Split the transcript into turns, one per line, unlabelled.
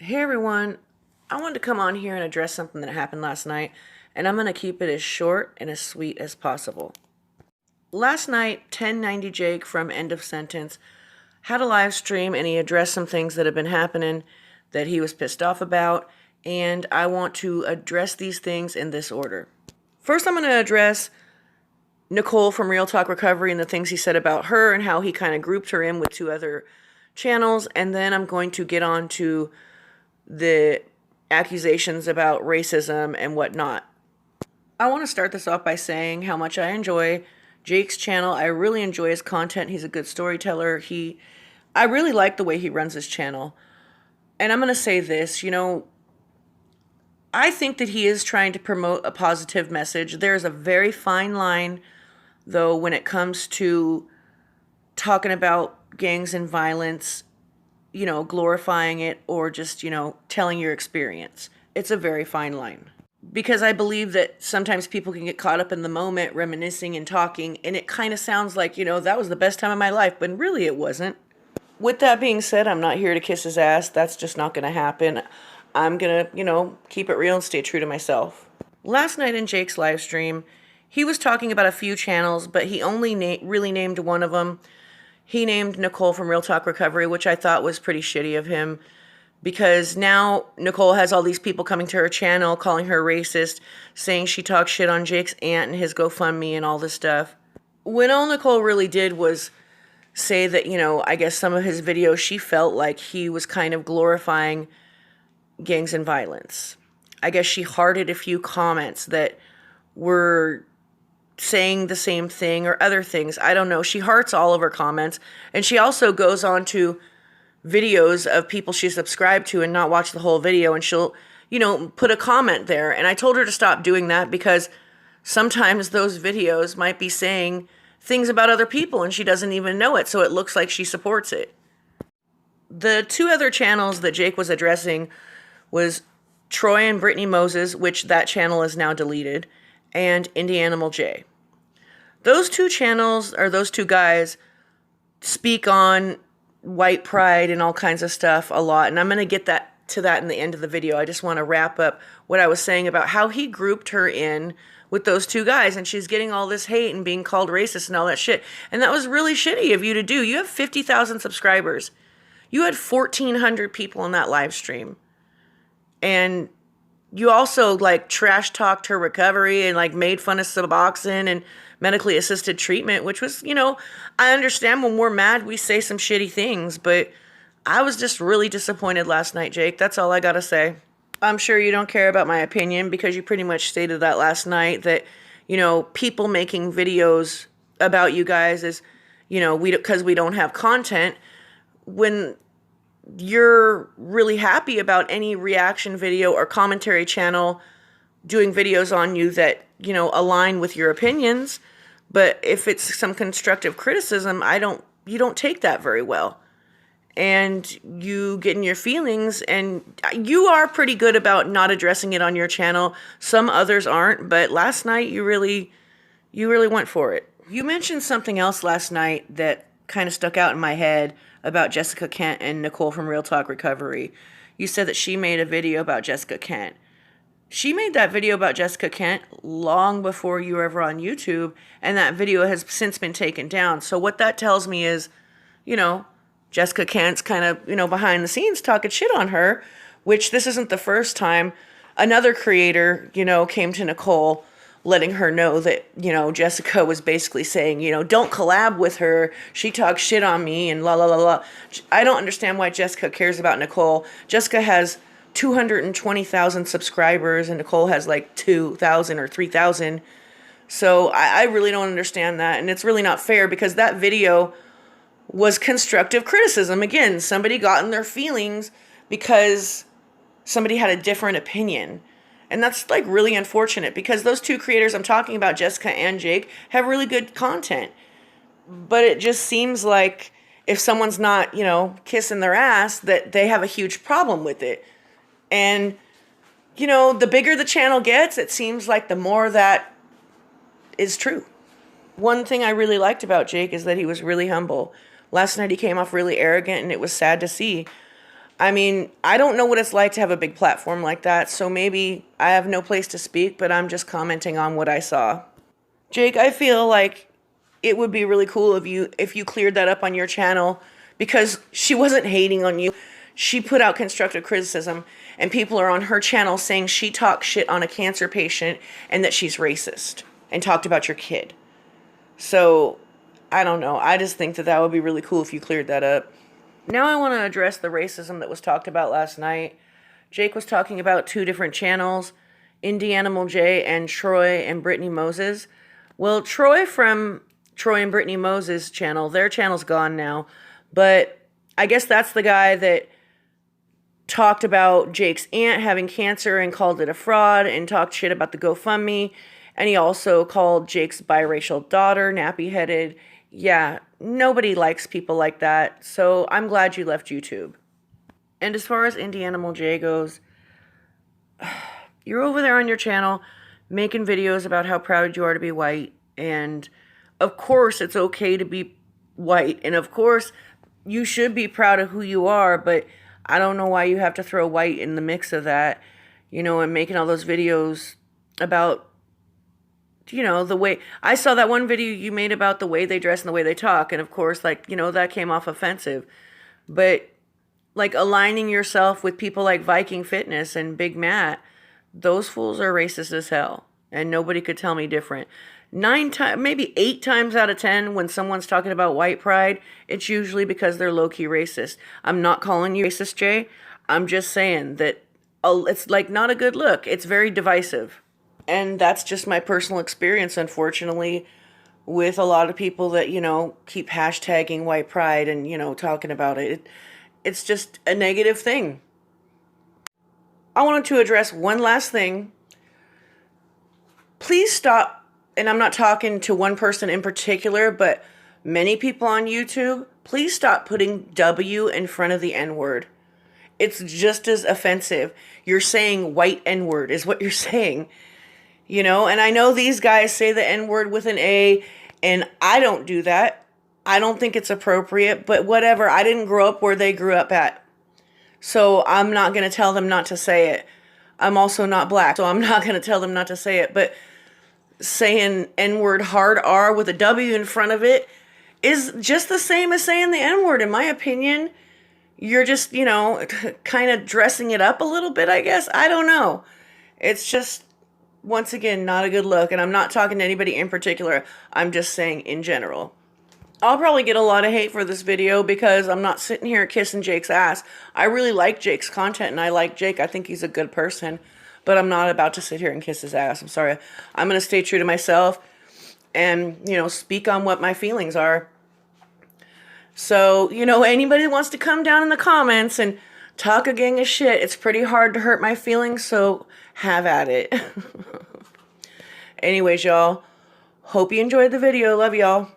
Hey everyone, I wanted to come on here and address something that happened last night, and I'm going to keep it as short and as sweet as possible. Last night, 1090 Jake from End of Sentence had a live stream and he addressed some things that have been happening that he was pissed off about, and I want to address these things in this order. First, I'm going to address Nicole from Real Talk Recovery and the things he said about her and how he kind of grouped her in with two other channels, and then I'm going to get on to the accusations about racism and whatnot. I want to start this off by saying how much I enjoy Jake's channel. I really enjoy his content. He's a good storyteller. I really like the way he runs his channel. And I'm going to say this, I think that he is trying to promote a positive message. There's a very fine line, though, when it comes to talking about gangs and violence, glorifying it or just, telling your experience. It's a very fine line. Because I believe that sometimes people can get caught up in the moment, reminiscing and talking, and it kind of sounds like, that was the best time of my life, but really it wasn't. With that being said, I'm not here to kiss his ass. That's just not going to happen. I'm going to, keep it real and stay true to myself. Last night in Jake's live stream, he was talking about a few channels, but he only really named one of them. He named Nicole from Real Talk Recovery, which I thought was pretty shitty of him, because now Nicole has all these people coming to her channel calling her racist, saying she talks shit on Jake's aunt and his GoFundMe and all this stuff. When all Nicole really did was say that, I guess some of his videos, she felt like he was kind of glorifying gangs and violence. I guess she hearted a few comments that were saying the same thing or other things. I don't know. She hearts all of her comments. And she also goes on to videos of people she subscribed to and not watch the whole video. And she'll, put a comment there. And I told her to stop doing that because sometimes those videos might be saying things about other people and she doesn't even know it. So it looks like she supports it. The two other channels that Jake was addressing was Troy and Brittany Moses, which that channel is now deleted, and Indiananimal J. Those two channels, or those two guys, speak on white pride and all kinds of stuff a lot, and I'm going to get to that in the end of the video. I just want to wrap up what I was saying about how he grouped her in with those two guys, and she's getting all this hate and being called racist and all that shit, and that was really shitty of you to do. You have 50,000 subscribers. You had 1,400 people in that live stream. And you also trash talked her recovery and made fun of Suboxone and medically assisted treatment, which was, I understand when we're mad, we say some shitty things, but I was just really disappointed last night, Jake. That's all I got to say. I'm sure you don't care about my opinion because you pretty much stated that last night that, people making videos about you guys is, because we don't have content, when you're really happy about any reaction video or commentary channel doing videos on you that, align with your opinions. But if it's some constructive criticism, you don't take that very well. And you get in your feelings, and you are pretty good about not addressing it on your channel. Some others aren't, but last night you really went for it. You mentioned something else last night that kind of stuck out in my head about Jessica Kent and Nicole from Real Talk Recovery. You said that she made a video about Jessica Kent. She made that video about Jessica Kent long before you were ever on YouTube, and that video has since been taken down. So what that tells me is, Jessica Kent's kind of, behind the scenes talking shit on her, which this isn't the first time. Another creator, came to Nicole letting her know that, Jessica was basically saying, don't collab with her. She talks shit on me and la la la la. I don't understand why Jessica cares about Nicole. Jessica has 220,000 subscribers and Nicole has 2,000 or 3,000. So I really don't understand that. And it's really not fair because that video was constructive criticism. Again, somebody got in their feelings because somebody had a different opinion. And that's really unfortunate because those two creators I'm talking about, Jessica and Jake, have really good content. But it just seems like if someone's not, kissing their ass, that they have a huge problem with it. And, the bigger the channel gets, it seems like the more that is true. One thing I really liked about Jake is that he was really humble. Last night he came off really arrogant and it was sad to see. I mean, I don't know what it's like to have a big platform like that, so maybe I have no place to speak, but I'm just commenting on what I saw. Jake, I feel like it would be really cool if you cleared that up on your channel, because she wasn't hating on you. She put out constructive criticism, and people are on her channel saying she talked shit on a cancer patient and that she's racist and talked about your kid. So, I don't know. I just think that that would be really cool if you cleared that up. Now I want to address the racism that was talked about last night. Jake was talking about two different channels, Indiananimal J and Troy and Brittany Moses. Well, Troy from Troy and Brittany Moses' channel, their channel's gone now, but I guess that's the guy that talked about Jake's aunt having cancer and called it a fraud and talked shit about the GoFundMe, and he also called Jake's biracial daughter nappy-headed. Yeah, nobody likes people like that, so I'm glad you left YouTube. And as far as Indiananimal J goes, you're over there on your channel making videos about how proud you are to be white, and of course it's okay to be white, and of course you should be proud of who you are, but I don't know why you have to throw white in the mix of that, you know, and making all those videos about, you know, the way, I saw that one video you made about the way they dress and the way they talk, and of course, like, you know, that came off offensive, but, like, aligning yourself with people like Viking Fitness and Big Matt, those fools are racist as hell, and nobody could tell me different. 9 times, maybe 8 times out of 10, when someone's talking about white pride, it's usually because they're low-key racist. I'm not calling you racist, Jay. I'm just saying that it's, like, not a good look. It's very divisive. And that's just my personal experience, unfortunately, with a lot of people that, you know, keep hashtagging white pride and, you know, talking about it. It's just a negative thing. I wanted to address one last thing. Please stop, and I'm not talking to one person in particular, but many people on YouTube, please stop putting W in front of the N-word. It's just as offensive. You're saying white N-word is what you're saying. You know, and I know these guys say the N-word with an A, and I don't do that. I don't think it's appropriate, but whatever. I didn't grow up where they grew up at. So I'm not going to tell them not to say it. I'm also not black, so I'm not going to tell them not to say it. But saying N-word hard R with a W in front of it is just the same as saying the N-word, in my opinion. You're just, you know, kind of dressing it up a little bit, I guess. I don't know. It's just, once again, not a good look. And I'm not talking to anybody in particular. I'm just saying in general. I'll probably get a lot of hate for this video because I'm not sitting here kissing Jake's ass. I really like Jake's content, and I like Jake. I think he's a good person. But I'm not about to sit here and kiss his ass. I'm sorry. I'm going to stay true to myself and, you know, speak on what my feelings are. So, you know, anybody that wants to come down in the comments and talk a gang of shit, it's pretty hard to hurt my feelings, so have at it. Anyways, y'all, hope you enjoyed the video. Love y'all.